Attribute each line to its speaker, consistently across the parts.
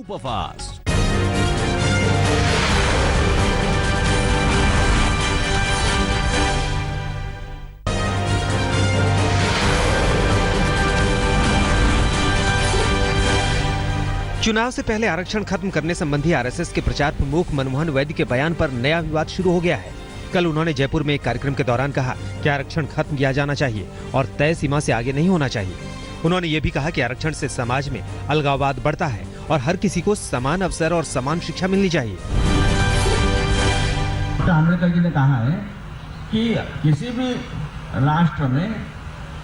Speaker 1: Superfast.
Speaker 2: चुनाव से पहले आरक्षण खत्म करने संबंधी आरएसएस के प्रचार प्रमुख मनमोहन वैद्य के बयान पर नया विवाद शुरू हो गया है। कल उन्होंने जयपुर में एक कार्यक्रम के दौरान कहा कि आरक्षण खत्म किया जाना चाहिए और तय सीमा से आगे नहीं होना चाहिए। उन्होंने ये भी कहा कि आरक्षण से समाज में अलगाववाद बढ़ता है और हर किसी को समान अवसर और समान शिक्षा मिलनी चाहिए।
Speaker 3: अम्बेडकर जी ने कहा है कि किसी भी राष्ट्र में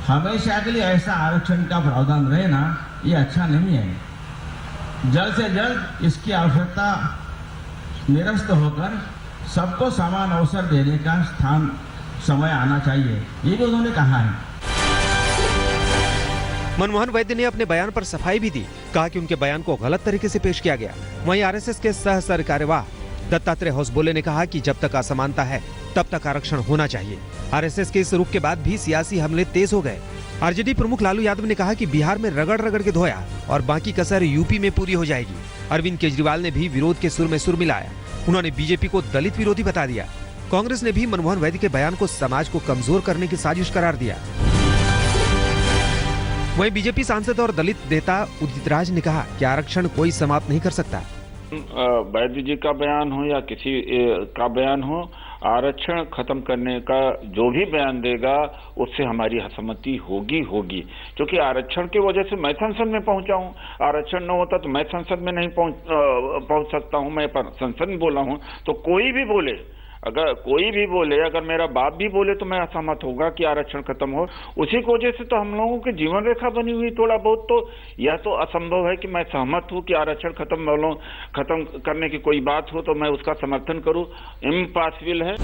Speaker 3: हमेशा के लिए ऐसा आरक्षण का प्रावधान रहना ये अच्छा नहीं है। जल्द से जल्द इसकी आवश्यकता निरस्त होकर सबको समान अवसर देने का समय आना चाहिए, ये भी उन्होंने कहा है।
Speaker 2: मनमोहन वैद्य ने अपने बयान पर सफाई भी दी, कहा कि उनके बयान को गलत तरीके से पेश किया गया। वहीं आरएसएस के सह कार्यवाह दत्तात्रेय होसबोले ने कहा कि जब तक असमानता है तब तक आरक्षण होना चाहिए। आरएसएस के इस रुख के बाद भी सियासी हमले तेज हो गए। आरजेडी प्रमुख लालू यादव ने कहा कि बिहार में रगड़ के धोया और बाकी कसर यूपी में पूरी हो जाएगी। अरविंद केजरीवाल ने भी विरोध के सुर में सुर मिलाया। उन्होंने बीजेपी को दलित विरोधी बता दिया। कांग्रेस ने भी मनमोहन वैद्य के बयान को समाज को कमजोर करने की साजिश करार दिया। वहीं बीजेपी सांसद और दलित नेता उदित राज ने कहा कि आरक्षण कोई समाप्त नहीं कर सकता।
Speaker 4: वैद्य जी का बयान हो या किसी का बयान हो, आरक्षण खत्म करने का जो भी बयान देगा उससे हमारी असहमति होगी, क्योंकि आरक्षण की वजह से मैं संसद में पहुंचा हूं। आरक्षण न होता तो मैं संसद में नहीं पहुंच सकता हूं। मैं संसद में बोला हूं, तो कोई भी बोले, अगर मेरा बाप भी बोले तो मैं असहमत होगा कि आरक्षण खत्म हो। उसी की वजह से तो हम लोगों की जीवन रेखा बनी हुई थोड़ा बहुत, तो यह तो असंभव है कि मैं सहमत हूं कि आरक्षण खत्म करने की कोई बात हो तो मैं उसका समर्थन करूं। इम्पॉसिबल है।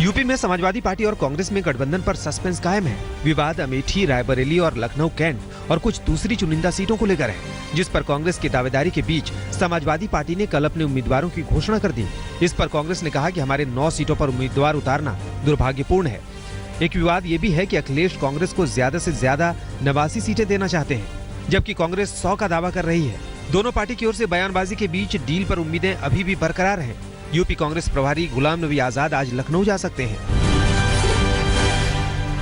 Speaker 2: यूपी में समाजवादी पार्टी और कांग्रेस में गठबंधन पर सस्पेंस कायम है। विवाद अमेठी, रायबरेली और लखनऊ कैंट और कुछ दूसरी चुनिंदा सीटों को लेकर है, जिस पर कांग्रेस की दावेदारी के बीच समाजवादी पार्टी ने कल अपने उम्मीदवारों की घोषणा कर दी। इस पर कांग्रेस ने कहा कि हमारे 9 सीटों पर उम्मीदवार उतारना दुर्भाग्यपूर्ण है। एक विवाद ये भी है कि अखिलेश कांग्रेस को ज्यादा से ज्यादा 89 सीटें देना चाहते हैं, जबकि कांग्रेस 100 का दावा कर रही है। दोनों पार्टी की ओर से बयानबाजी के बीच डील पर उम्मीदें अभी भी बरकरार हैं। यूपी कांग्रेस प्रभारी गुलाम नबी आजाद आज लखनऊ जा सकते हैं।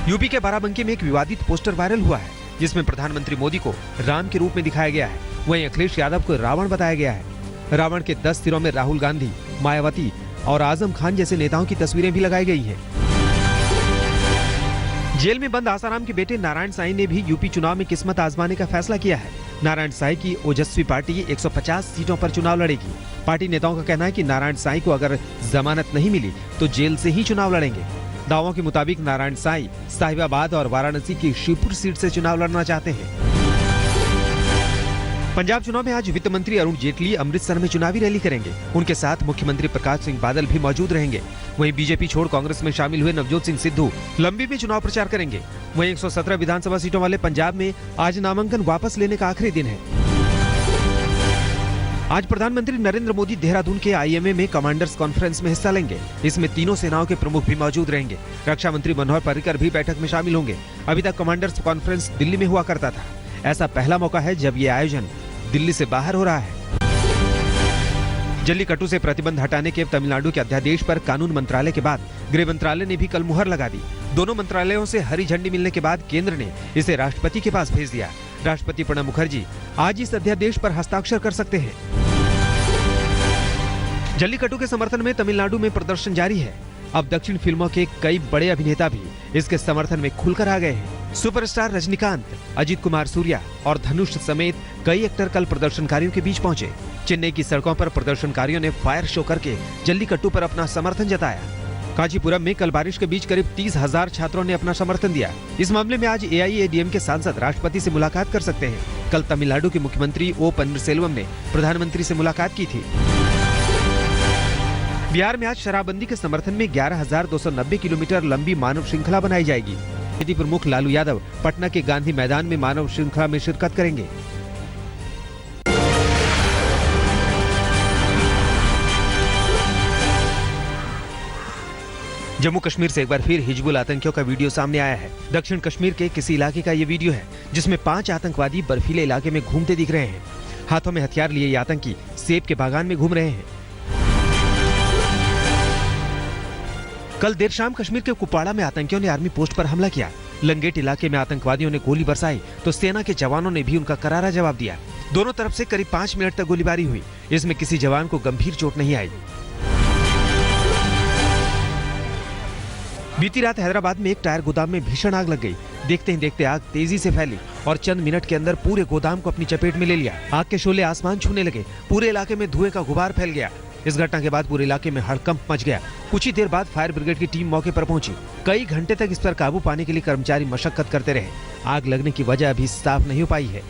Speaker 2: यूपी के बाराबंकी में एक विवादित पोस्टर वायरल हुआ है, जिसमें प्रधानमंत्री मोदी को राम के रूप में दिखाया गया है। वहीं अखिलेश यादव को रावण बताया गया है। रावण के 10 सिरों में राहुल गांधी, मायावती और आजम खान जैसे नेताओं की तस्वीरें भी लगाई गई हैं। जेल में बंद आसाराम के बेटे नारायण साईं ने भी यूपी चुनाव में किस्मत आजमाने का फैसला किया है। नारायण साईं की ओजस्वी पार्टी 150 सीटों पर चुनाव लड़ेगी। पार्टी नेताओं का कहना है कि नारायण साईं को अगर जमानत नहीं मिली तो जेल से ही चुनाव लड़ेंगे। दावों के मुताबिक नारायण साईं साहिबाबाद और वाराणसी की शिवपुर सीट से चुनाव लड़ना चाहते हैं। पंजाब चुनाव में आज वित्त मंत्री अरुण जेटली अमृतसर में चुनावी रैली करेंगे। उनके साथ मुख्यमंत्री प्रकाश सिंह बादल भी मौजूद रहेंगे। वहीं बीजेपी छोड़ कांग्रेस में शामिल हुए नवजोत सिंह सिद्धू लंबी में चुनाव प्रचार करेंगे। वहीं 117 विधानसभा सीटों वाले पंजाब में आज नामांकन वापस लेने का आखिरी दिन है। आज प्रधानमंत्री नरेंद्र मोदी देहरादून के आईएमए में कमांडर्स कॉन्फ्रेंस में हिस्सा लेंगे। इसमें तीनों सेनाओं के प्रमुख भी मौजूद रहेंगे। रक्षा मंत्री मनोहर पर्रिकर भी बैठक में शामिल होंगे। अभी तक कमांडर्स कॉन्फ्रेंस दिल्ली में हुआ करता था। ऐसा पहला मौका है जब ये आयोजन दिल्ली से बाहर हो रहा है। जल्लीकट्टू से प्रतिबंध हटाने के तमिलनाडु के अध्यादेश पर कानून मंत्रालय के बाद गृह मंत्रालय ने भी कल मुहर लगा दी। दोनों मंत्रालयों से हरी झंडी मिलने के बाद केंद्र ने इसे राष्ट्रपति के पास भेज दिया। राष्ट्रपति प्रणब मुखर्जी आज इस अध्यादेश पर हस्ताक्षर कर सकते हैं। जल्लीकट्टू के समर्थन में तमिलनाडु में प्रदर्शन जारी है। अब दक्षिण फिल्मों के कई बड़े अभिनेता भी इसके समर्थन में खुलकर आ गए हैं। सुपरस्टार रजनीकांत, अजित कुमार सूर्या और धनुष समेत कई एक्टर कल प्रदर्शनकारियों के बीच पहुंचे। चेन्नई की सड़कों पर प्रदर्शनकारियों ने फायर शो करके जल्लीकट्टू पर अपना समर्थन जताया। कांचीपुरम में कल बारिश के बीच करीब 30,000 छात्रों ने अपना समर्थन दिया। इस मामले में आज एआईएडीएम के सांसद राष्ट्रपति से मुलाकात कर सकते हैं। कल तमिलनाडु के मुख्यमंत्री ओ पन्नीरसेल्वम ने प्रधानमंत्री से मुलाकात की थी। बिहार में आज शराबबंदी के समर्थन में 11,290 किलोमीटर लंबी मानव श्रृंखला बनाई जाएगी। पार्टी प्रमुख लालू यादव पटना के गांधी मैदान में मानव श्रृंखला में शिरकत करेंगे। जम्मू कश्मीर से एक बार फिर हिजबुल आतंकियों का वीडियो सामने आया है। दक्षिण कश्मीर के किसी इलाके का ये वीडियो है, जिसमें 5 आतंकवादी बर्फीले इलाके में घूमते दिख रहे हैं। हाथों में हथियार लिए ये आतंकी सेब के बागान में घूम रहे हैं। कल देर शाम कश्मीर के कुपवाड़ा में आतंकियों ने आर्मी पोस्ट पर हमला किया। लंगेट इलाके में आतंकवादियों ने गोली बरसाई तो सेना के जवानों ने भी उनका करारा जवाब दिया। दोनों तरफ से करीब 5 मिनट तक गोलीबारी हुई। इसमें किसी जवान को गंभीर चोट नहीं आई। बीती रात हैदराबाद में एक टायर गोदाम में भीषण आग लग गई। देखते ही देखते आग तेजी से फैली और चंद मिनट के अंदर पूरे गोदाम को अपनी चपेट में ले लिया। आग के शोले आसमान छूने लगे। पूरे इलाके में धुएं का गुबार फैल गया। इस घटना के बाद पूरे इलाके में हड़कंप मच गया। कुछ ही देर बाद फायर ब्रिगेड की टीम मौके पर पहुंची। कई घंटे तक इस पर काबू पाने के लिए कर्मचारी मशक्कत करते रहे। आग लगने की वजह अभी साफ नहीं हो पाई है।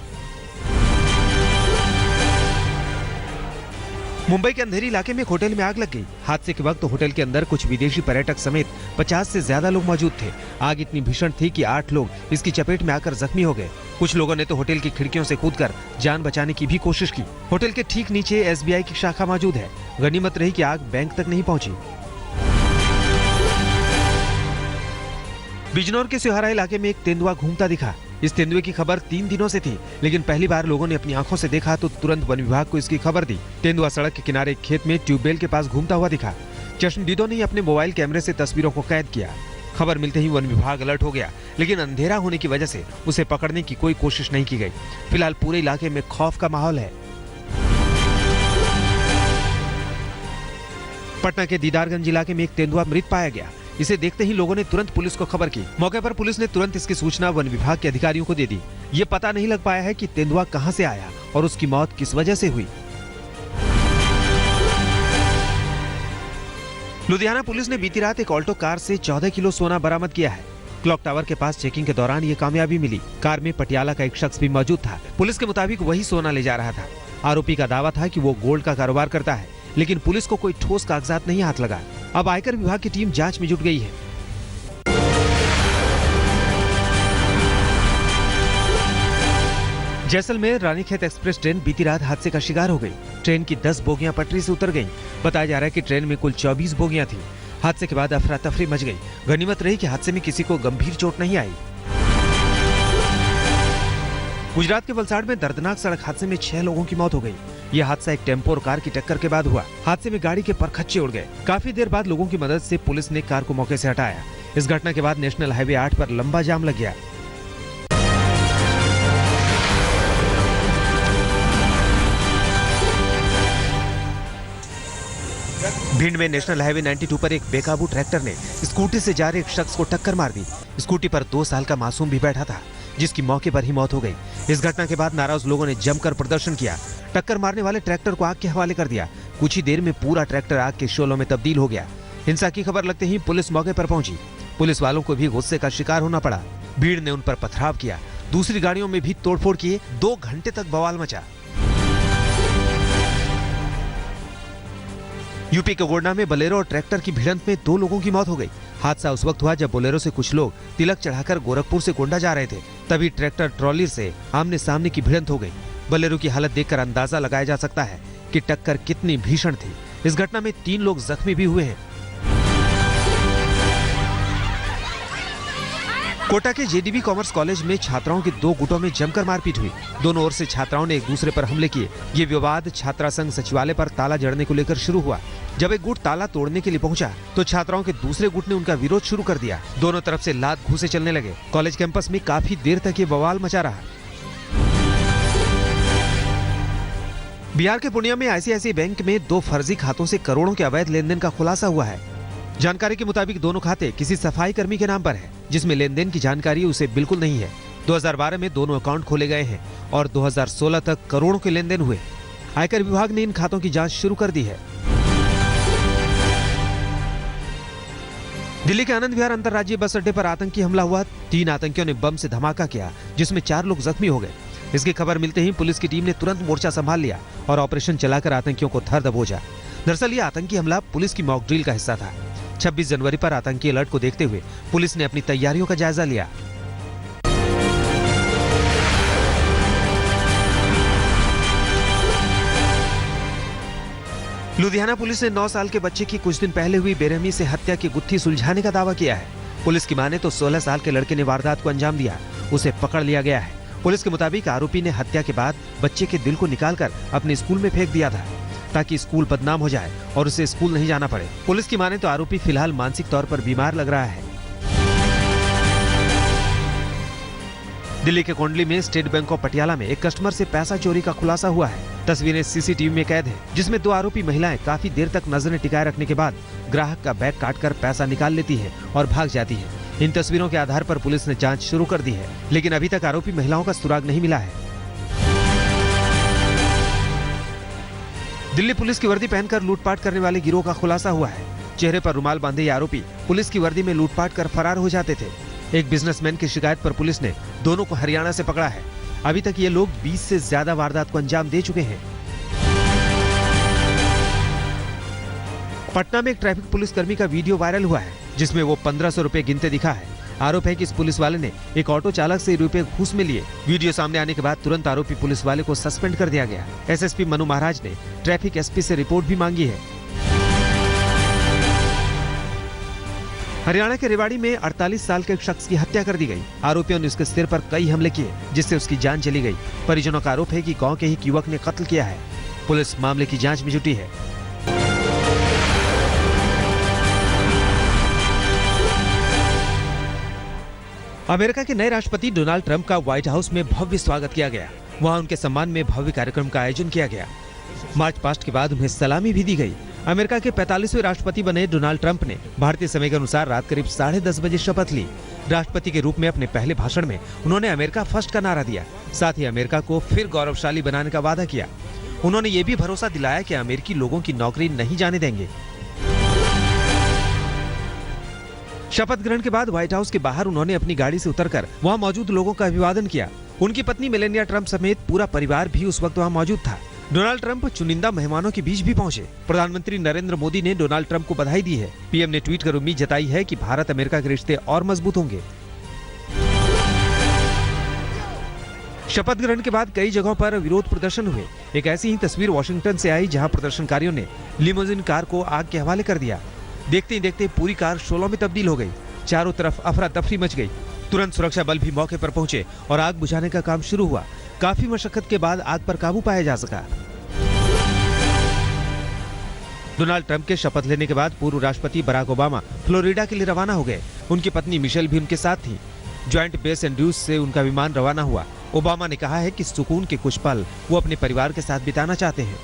Speaker 2: मुंबई के अंधेरी इलाके में एक होटल में आग लग गई। हादसे के वक्त होटल के अंदर कुछ विदेशी पर्यटक समेत 50 से ज्यादा लोग मौजूद थे। आग इतनी भीषण थी कि 8 लोग इसकी चपेट में आकर जख्मी हो गए। कुछ लोगों ने तो होटल की खिड़कियों से कूदकर जान बचाने की भी कोशिश की। होटल के ठीक नीचे SBI की शाखा मौजूद है। गनीमत रही कि आग बैंक तक नहीं पहुंची। बिजनौर के सिहारा इलाके में एक तेंदुआ घूमता दिखा। इस तेंदुए की खबर 3 दिनों से थी, लेकिन पहली बार लोगों ने अपनी आंखों से देखा तो तुरंत वन विभाग को इसकी खबर दी। तेंदुआ सड़क के किनारे एक खेत में ट्यूबवेल के पास घूमता हुआ दिखा। चश्मदीदों ने अपने मोबाइल कैमरे से तस्वीरों को कैद किया। खबर मिलते ही वन विभाग अलर्ट हो गया, लेकिन अंधेरा होने की वजह से उसे पकड़ने की कोई कोशिश नहीं की गई। फिलहाल पूरे इलाके में खौफ का माहौल है। पटना के दीदारगंज इलाके में एक तेंदुआ मृत पाया गया। इसे देखते ही लोगों ने तुरंत पुलिस को खबर की। मौके पर पुलिस ने तुरंत इसकी सूचना वन विभाग के अधिकारियों को दे दी। ये पता नहीं लग पाया है कि तेंदुआ कहां से आया और उसकी मौत किस वजह से हुई। लुधियाना पुलिस ने बीती रात एक ऑल्टो कार से 14 किलो सोना बरामद किया है। क्लॉक टावर के पास चेकिंग के दौरान ये कामयाबी मिली। कार में पटियाला का एक शख्स भी मौजूद था। पुलिस के मुताबिक वही सोना ले जा रहा था। आरोपी का दावा था कि वो गोल्ड का कारोबार करता है, लेकिन पुलिस को कोई ठोस कागजात नहीं हाथ लगा। अब आयकर विभाग की टीम जांच में जुट गई है। जैसलमेर रानीखेत एक्सप्रेस ट्रेन बीती रात हादसे का शिकार हो गई। ट्रेन की 10 बोगियां पटरी से उतर गईं। बताया जा रहा है कि ट्रेन में कुल 24 बोगियां थी। हादसे के बाद अफरा तफरी मच गई। गनीमत रही कि हादसे में किसी को गंभीर चोट नहीं आई। गुजरात के वलसाड़ में दर्दनाक सड़क हादसे में 6 लोगों की मौत हो गई। यह हादसा एक टेम्पो और कार की टक्कर के बाद हुआ। हादसे में गाड़ी के परखच्चे उड़ गए। काफी देर बाद लोगों की मदद से पुलिस ने कार को मौके से हटाया। इस घटना के बाद नेशनल हाईवे 8 पर लंबा जाम लग गया। भिंड में नेशनल हाईवे 92 पर एक बेकाबू ट्रैक्टर ने स्कूटी से जा रहे एक शख्स को टक्कर मार दी। स्कूटी पर 2 साल का मासूम भी बैठा था, जिसकी मौके पर ही मौत हो गई। इस घटना के बाद नाराज लोगों ने जमकर प्रदर्शन किया। टक्कर मारने वाले ट्रैक्टर को आग के हवाले कर दिया। कुछ ही देर में पूरा ट्रैक्टर आग के शोलों में तब्दील हो गया। हिंसा की खबर लगते ही पुलिस मौके पर पहुंची। पुलिस वालों को भी गुस्से का शिकार होना पड़ा। भीड़ ने उन पर पथराव किया। दूसरी गाड़ियों में भी तोड़फोड़ किए। 2 घंटे तक बवाल मचा। यूपी के गोंडा में बोलेरो और ट्रैक्टर की भिड़ंत में 2 लोगों की मौत हो गई। हादसा उस वक्त हुआ जब बोलेरो से कुछ लोग तिलक चढ़ाकर गोरखपुर से गोंडा जा रहे थे। तभी ट्रैक्टर ट्रॉली से आमने सामने की भिड़ंत हो गई। बोलेरो की हालत देखकर अंदाजा लगाया जा सकता है कि टक्कर कितनी भीषण थी। इस घटना में 3 लोग जख्मी भी हुए हैं। कोटा के JDB कॉमर्स कॉलेज में छात्राओं के 2 गुटों में जमकर मारपीट हुई। दोनों ओर से छात्राओं ने एक दूसरे पर हमले किए। ये विवाद छात्रा संघ सचिवालय पर ताला जड़ने को लेकर शुरू हुआ। जब एक गुट ताला तोड़ने के लिए पहुंचा तो छात्राओं के दूसरे गुट ने उनका विरोध शुरू कर दिया। दोनों तरफ से लात घूंसे चलने लगे। कॉलेज कैंपस में काफी देर तक ये बवाल मचा रहा। बिहार के पूर्णिया में ICICI बैंक में 2 फर्जी खातों से करोड़ों के अवैध लेनदेन का खुलासा हुआ है। जानकारी के मुताबिक दोनों खाते किसी सफाई कर्मी के नाम पर है, जिसमें लेनदेन की जानकारी उसे बिल्कुल नहीं है। 2012 में दोनों अकाउंट खोले गए हैं और 2016 तक करोड़ों के लेनदेन हुए। आयकर विभाग ने इन खातों की जांच शुरू कर दी है। दिल्ली के आनंद विहार अंतरराज्यीय बस अड्डे पर आतंकी हमला हुआ। 3 आतंकियों ने बम से धमाका किया, जिसमें 4 लोग जख्मी हो गए। इसकी खबर मिलते ही पुलिस की टीम ने तुरंत मोर्चा संभाल लिया और ऑपरेशन चलाकर आतंकियों को धर दबोचा। दरअसल ये आतंकी हमला पुलिस की मॉक ड्रिल का हिस्सा था। 26 जनवरी पर आतंकी अलर्ट को देखते हुए पुलिस ने अपनी तैयारियों का जायजा लिया। लुधियाना पुलिस ने 9 साल के बच्चे की कुछ दिन पहले हुई बेरहमी से हत्या की गुत्थी सुलझाने का दावा किया है। पुलिस की माने तो 16 साल के लड़के ने वारदात को अंजाम दिया। उसे पकड़ लिया गया है। पुलिस के मुताबिक आरोपी ने हत्या के बाद बच्चे के दिल को निकालकर अपने स्कूल में फेंक दिया था ताकि स्कूल बदनाम हो जाए और उसे स्कूल नहीं जाना पड़े। पुलिस की माने तो आरोपी फिलहाल मानसिक तौर पर बीमार लग रहा है। दिल्ली के कोंडली में स्टेट बैंक ऑफ पटियाला में एक कस्टमर से पैसा चोरी का खुलासा हुआ है। तस्वीरें सीसीटीवी में कैद है, जिसमें 2 आरोपी महिलाएं काफी देर तक नजरें टिकाए रखने के बाद ग्राहक का बैग काटकर पैसा निकाल लेती है और भाग जाती है। इन तस्वीरों के आधार पर पुलिस ने जांच शुरू कर दी है, लेकिन अभी तक आरोपी महिलाओं का सुराग नहीं मिला है। दिल्ली पुलिस की वर्दी पहनकर लूटपाट करने वाले गिरोह का खुलासा हुआ है। चेहरे पर रुमाल बांधे ये आरोपी पुलिस की वर्दी में लूटपाट कर फरार हो जाते थे। एक बिजनेसमैन की शिकायत पर पुलिस ने दोनों को हरियाणा से पकड़ा है। अभी तक ये लोग 20 से ज्यादा वारदात को अंजाम दे चुके हैं। पटना में एक ट्रैफिक पुलिसकर्मी का वीडियो वायरल हुआ है, जिसमें वो 1500 रुपए गिनते दिखा है। आरोप है कि इस पुलिस वाले ने एक ऑटो चालक से रुपए घूस में लिए। वीडियो सामने आने के बाद तुरंत आरोपी पुलिस वाले को सस्पेंड कर दिया गया। एसएसपी मनु महाराज ने ट्रैफिक एसपी से रिपोर्ट भी मांगी है। हरियाणा के रेवाड़ी में 48 साल के एक शख्स की हत्या कर दी गई। आरोपियों ने उसके सिर पर कई हमले किए, जिससे उसकी जान चली गई। परिजनों का आरोप है कि गांव के ही युवक ने कत्ल किया है। पुलिस मामले की जांच में जुटी है। अमेरिका के नए राष्ट्रपति डोनाल्ड ट्रंप का व्हाइट हाउस में भव्य स्वागत किया गया। वहां उनके सम्मान में भव्य कार्यक्रम का आयोजन किया गया। मार्च पास्ट के बाद उन्हें सलामी भी दी गई। अमेरिका के 45वें राष्ट्रपति बने डोनाल्ड ट्रंप ने भारतीय समय के अनुसार रात करीब 10:30 बजे शपथ ली। राष्ट्रपति के रूप में अपने पहले भाषण में उन्होंने अमेरिका फर्स्ट का नारा दिया। साथ ही अमेरिका को फिर गौरवशाली बनाने का वादा किया। उन्होंने ये भी भरोसा दिलाया कि अमेरिकी लोगों की नौकरी नहीं जाने देंगे। शपथ ग्रहण के बाद व्हाइट हाउस के बाहर उन्होंने अपनी गाड़ी से उतरकर वहां मौजूद लोगों का अभिवादन किया। उनकी पत्नी मेलेनिया ट्रंप समेत पूरा परिवार भी उस वक्त वहां मौजूद था। डोनाल्ड ट्रंप चुनिंदा मेहमानों के बीच भी पहुंचे। प्रधानमंत्री नरेंद्र मोदी ने डोनाल्ड ट्रंप को बधाई दी है। पीएम ने ट्वीट कर उम्मीद जताई है कि भारत अमेरिका के रिश्ते और मजबूत होंगे। शपथ ग्रहण के बाद कई जगहों पर विरोध प्रदर्शन हुए। एक ऐसी ही तस्वीर वाशिंगटन से आई, जहां प्रदर्शनकारियों ने लिमोजिन कार को आग के हवाले कर दिया। देखते ही देखते पूरी कार शोलों में तब्दील हो गई। चारों तरफ अफरा तफरी मच गई। तुरंत सुरक्षा बल भी मौके पर पहुंचे और आग बुझाने का काम शुरू हुआ। काफी मशक्कत के बाद आग पर काबू पाया जा सका। डोनाल्ड ट्रंप के शपथ लेने के बाद पूर्व राष्ट्रपति बराक ओबामा फ्लोरिडा के लिए रवाना हो गए। उनकी पत्नी मिशेल भी उनके साथ थी। ज्वाइंट बेस एंड्रूज से उनका विमान रवाना हुआ। ओबामा ने कहा है कि सुकून के कुछ पल वो अपने परिवार के साथ बिताना चाहते हैं।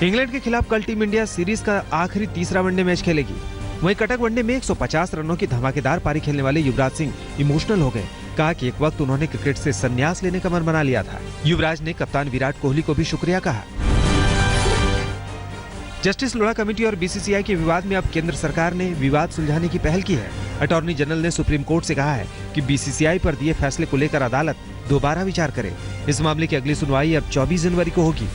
Speaker 2: इंग्लैंड के खिलाफ कल टीम इंडिया सीरीज का आखिरी तीसरा वनडे मैच खेलेगी। वहीं कटक वनडे में 150 रनों की धमाकेदार पारी खेलने वाले युवराज सिंह इमोशनल हो गए। कहा कि एक वक्त उन्होंने क्रिकेट से संन्यास लेने का मन बना लिया था। युवराज ने कप्तान विराट कोहली को भी शुक्रिया कहा। जस्टिस लोढ़ा कमेटी और बीसीसीआई के विवाद में अब केंद्र सरकार ने विवाद सुलझाने की पहल की है। अटॉर्नी जनरल ने सुप्रीम कोर्ट से कहा है कि बीसीसीआई पर दिए फैसले को लेकर अदालत दोबारा विचार करे। इस मामले की अगली सुनवाई अब 24 जनवरी को होगी।